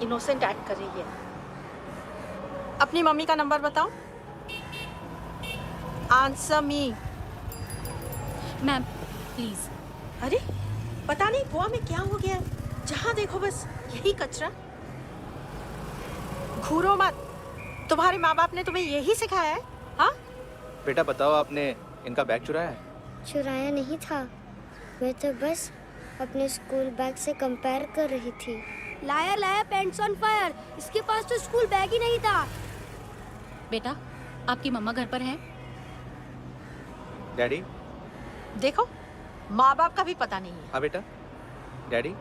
Innocent act कर रही है। अपनी मम्मी का नंबर बताओ। Answer me. Ma'am please. अरे पता नहीं गोवा में क्या हो गया, जहाँ देखो बस यही कचरा। घूरो मत, तुम्हारे माँ बाप ने तुम्हें यही सिखाया है? हाँ बेटा बताओ, आपने इनका बैग चुराया है? चुराया नहीं था, मैं तो बस अपने स्कूल बैग से कंपेयर कर रही थी। लाया लाया पैंट्स ऑन फायर, इसके पास तो स्कूल बैग ही नहीं था। बेटा आपकी मम्मा घर पर हैं? डैडी? देखो, माँ बाप का भी पता नहीं है। हाँ बेटा। डैडी?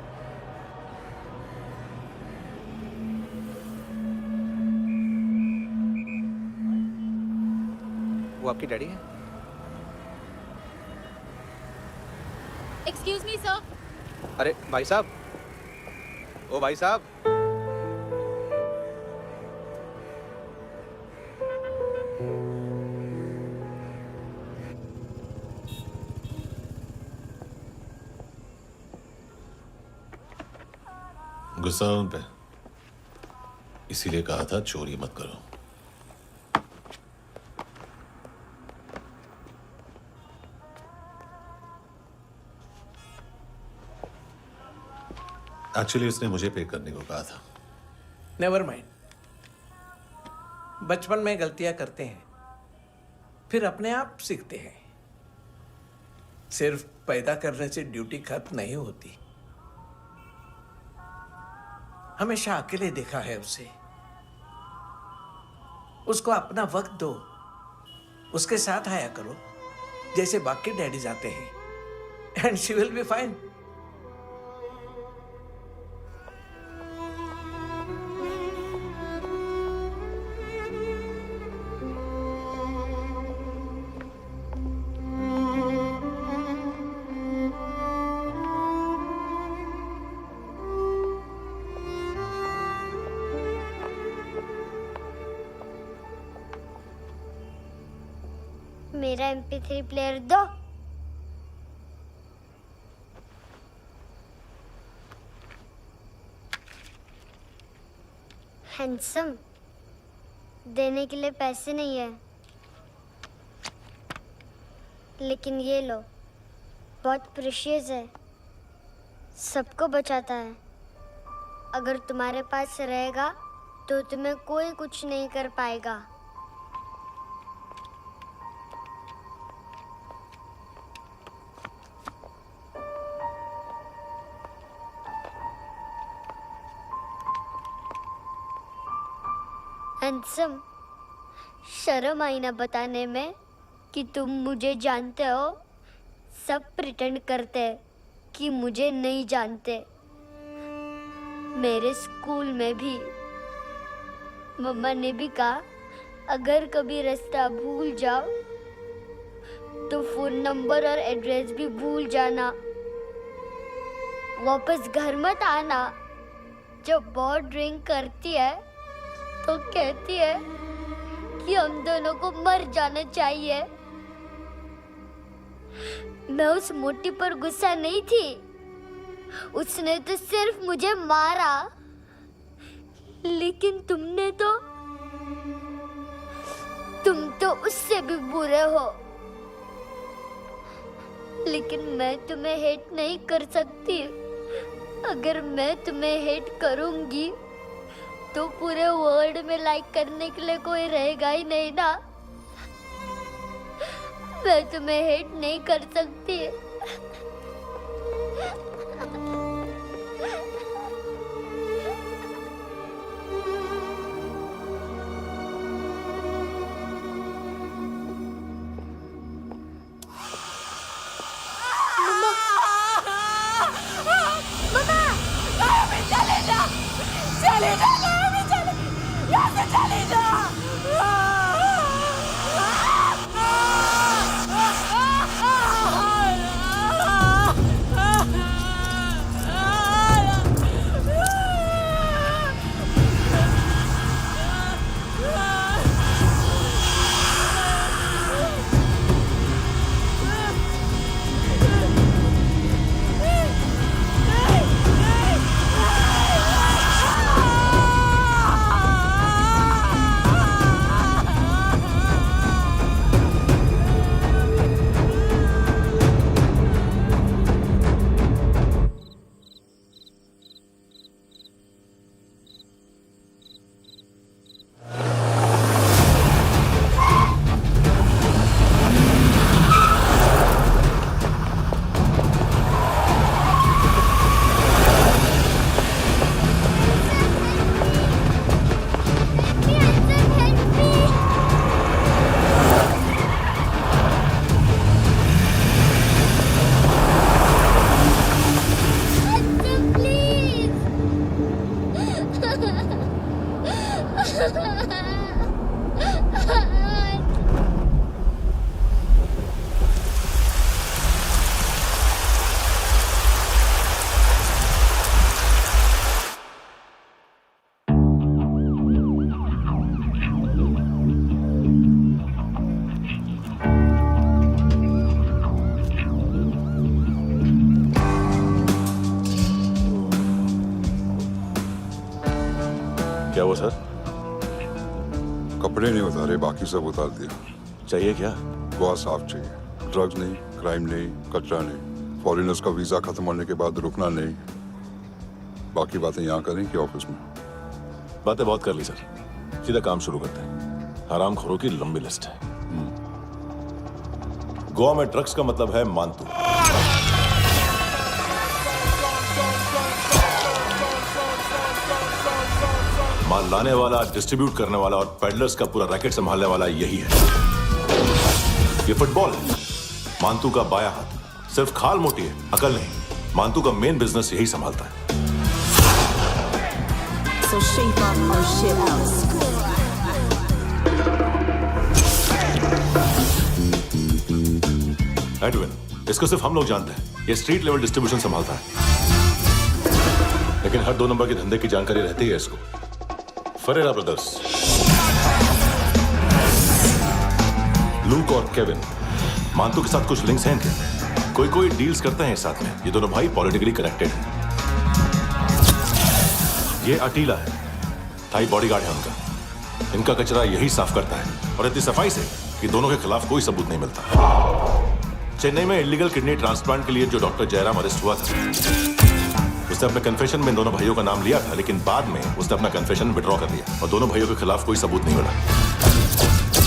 वो आपकी डैडी है? Excuse me sir. अरे भाई साहब, ओ भाई साहब। गुस्सा उन पे, इसीलिए कहा था चोरी मत करो। एक्चुअली उसने मुझे पे करने को कहा था। नेवर माइंड, बचपन में गलतियां करते हैं, फिर अपने आप सीखते हैं। सिर्फ पैदा करने से ड्यूटी खत्म नहीं होती। हमेशा अकेले देखा है उसे। उसको अपना वक्त दो, उसके साथ आया करो जैसे बाकी डैडीज आते हैं, and she will be fine. मेरा MP3 प्लेयर दो। हैंडसम, देने के लिए पैसे नहीं है, लेकिन ये लो, बहुत प्रेशियस है, सबको बचाता है। अगर तुम्हारे पास रहेगा तो तुम्हें कोई कुछ नहीं कर पाएगा। हैंडसम, शर्म आई ना बताने में कि तुम मुझे जानते हो। सब प्रिटेंड करते हैं कि मुझे नहीं जानते। मेरे स्कूल में भी मम्मा ने भी कहा, अगर कभी रास्ता भूल जाओ तो फोन नंबर और एड्रेस भी भूल जाना। वापस घर मत आना। जब बहुत ड्रिंक करती है तो कहती है कि हम दोनों को मर जाना चाहिए। मैं उस मोटी पर गुस्सा नहीं थी, उसने तो सिर्फ मुझे मारा। लेकिन तुम तो उससे भी बुरे हो। लेकिन मैं तुम्हें हेट नहीं कर सकती। अगर मैं तुम्हें हेट करूंगी तो पूरे वर्ल्ड में लाइक करने के लिए कोई रहेगा ही नहीं ना। मैं तुम्हें हेट नहीं कर सकती। चले जा, यहाँ से चले जा। सर? कपड़े नहीं उतारे, बाकी सब उतार दिया। चाहिए क्या? गोवा साफ चाहिए। ड्रग्स नहीं, क्राइम नहीं, कचरा नहीं। फॉरेनर्स का वीजा खत्म होने के बाद रुकना नहीं। बाकी बातें यहाँ करें कि ऑफिस में? बातें बहुत कर ली सर, सीधा काम शुरू करते हैं। हरामखोरों की लंबी लिस्ट है। गोवा में ड्रग्स का मतलब है मानतू। माल लाने वाला, डिस्ट्रीब्यूट करने वाला और पेडलर्स का पूरा रैकेट संभालने वाला यही है। ये फुटबॉल है, मानतू का बायां हाथ। सिर्फ खाल मोटी है, अकल नहीं। मानतू का मेन बिजनेस यही संभालता है। So shape up our shit out. Edwin, इसको सिर्फ हम लोग जानते हैं। ये स्ट्रीट लेवल डिस्ट्रीब्यूशन संभालता है, लेकिन हर 2 नंबर के धंधे की जानकारी रहती है इसको। फरेरा ब्रदर्स, लूक और केविन, मानतू के साथ कुछ लिंक्स हैं इनके। कोई डील्स करते हैं साथ में। ये दोनों भाई पॉलिटिकली कनेक्टेड हैं। ये अटीला है, थाई बॉडीगार्ड है उनका। इनका कचरा यही साफ करता है, और इतनी सफाई से कि दोनों के खिलाफ कोई सबूत नहीं मिलता। चेन्नई में इलीगल किडनी ट्रांसप्लांट के लिए जो डॉक्टर जयराम अरेस्ट हुआ था, उसने अपने कन्फेशन में दोनों भाइयों का नाम लिया था, लेकिन बाद में उसने अपना कन्फेशन विड्रॉ कर लिया और दोनों भाइयों के खिलाफ कोई सबूत नहीं मिला।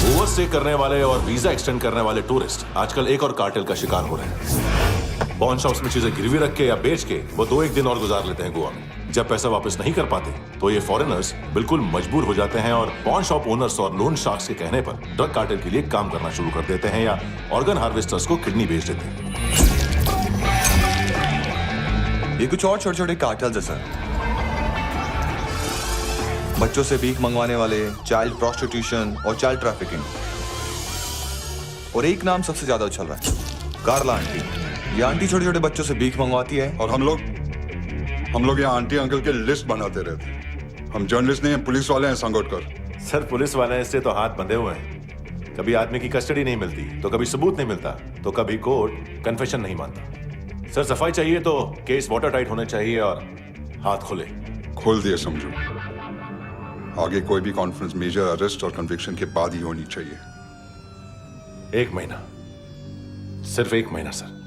ओवरस्टे करने वाले और वीजा एक्सटेंड करने वाले टूरिस्ट आजकल एक और कार्टेल का शिकार हो रहे हैं। पॉन शॉप्स में चीजें गिरवी रख के या बेच के वो 2-1 दिन और गुजार लेते हैं गोवा में। जब पैसा वापस नहीं कर पाते तो ये फॉरेनर्स बिल्कुल मजबूर हो जाते हैं और पॉन शॉप ओनर्स और लोन शार्क्स के कहने पर ड्रग कार्टेल के लिए काम करना शुरू कर देते हैं या ऑर्गन हार्वेस्टर्स को किडनी बेच देते हैं। ये कुछ और छोटे छोटे कार्टेल्स है सर। बच्चों से भीख मंगवाने वाले, चाइल्ड प्रोस्टिट्यूशन और चाइल्ड ट्रैफिकिंग। और एक नाम सबसे ज्यादा उछल रहा है, कार्ला आंटी। ये आंटी छोटे छोटे बच्चों से भीख मंगवाती है। और हम लोग यहाँ आंटी अंकल के लिस्ट बनाते रहते। हम जर्नलिस्ट नहीं हैं, पुलिस वाले हैं संगोटकर। सर पुलिस वाले इससे तो हाथ बंधे हुए हैं। कभी आदमी की कस्टडी नहीं मिलती, तो कभी सबूत नहीं मिलता, तो कभी कोर्ट कन्फेशन नहीं मानता। सर सफाई चाहिए तो केस वाटर टाइट होने चाहिए और हाथ खुले। खोल दिए समझो। आगे कोई भी कॉन्फ्रेंस मेजर अरेस्ट और कन्विक्शन के बाद ही होनी चाहिए। 1 महीना, सिर्फ 1 महीना सर।